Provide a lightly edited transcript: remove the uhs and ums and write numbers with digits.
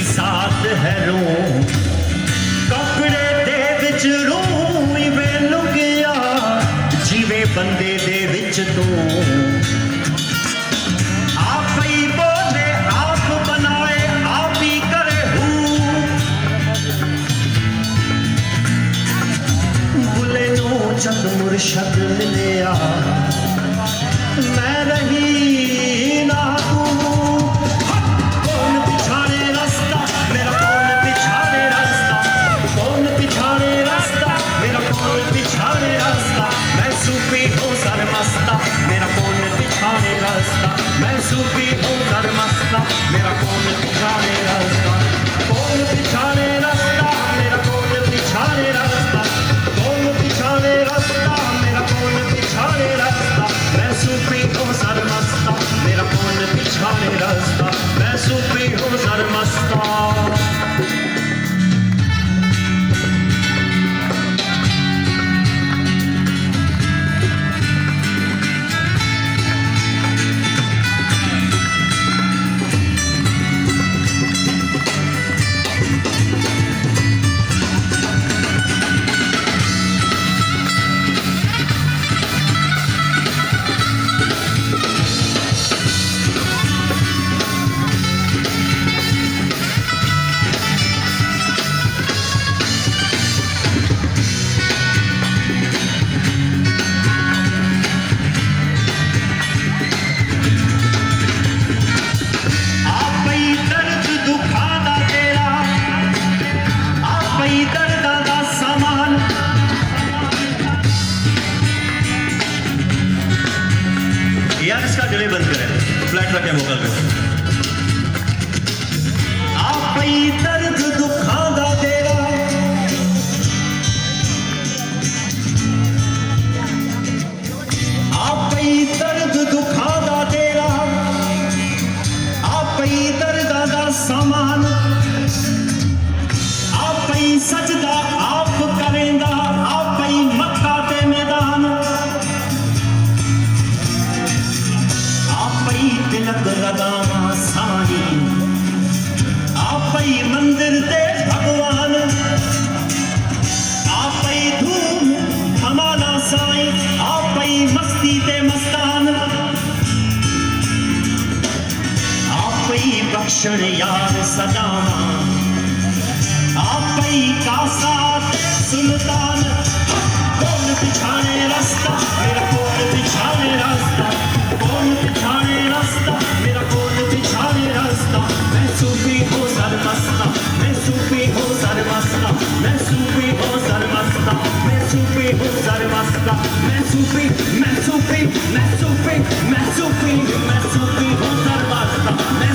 साथ है रू कपड़े दे विच रू इवे लुकिया जिवे बंदे दे विच तू आप ही बोले आप बनाए आप ही करे हूँ बुले नो चंद मुर्शद मिलिया मैं रही ना तू कौन पिछाड़े रास्ता मेरा कौन पिछाड़े रास्ता कौन पिछाड़े रास्ता मेरा कौन पिछाड़े रास्ता मैं सूफी हूँ सरमस्ता मेरा कौन पिछाड़े रास्ता मैं सूफी हूँ सरमस्ता मेरा कौन पिछाड़े रास्ता कौन पिछाड़े रास्ता मेरा कौन पिछाड़े रास्ता कौन पिछाड़े रास्ता मेरा कौन पिछाड़े रास्ता मैं सूफी हूँ सरमस्ता मेरा कौन पिछाड़े रास्ता मैं सूफी हूँ सरमस्ता यार इसका डिले बंद करें फ्लैट रखें वोकल पे आप ही दर्द दुखा दा तेरा आप ही दर्द दुखा दा तेरा आप ही दर्द दा सामान आप ही सजदा आप करेंदा आप ही मक्का ते मैदान तिलक लगावा साई आप ही मंदिर दे भगवान आप ही धूम हमारा साई आप ही मस्ती दे मस्तान आप ही बख्शण यार सदामा आप ही कासा सुल्तान कौन पिछाड़े रास्ता मेरा कौन पिछाड़े रास्ता कौन पिछाड़े रास्ता मेरा कौन पिछाड़े रास्ता मैं सूफी हूँ सरमस्ता मैं सूफी हूँ सरमस्ता मैं सूफी हूँ सरमस्ता मैं सूफी हूँ सरमस्ता मैं सूफी मैं सूफी मैं सूफी मैं सूफी मैं सूफी हूँ सरमस्ता मैं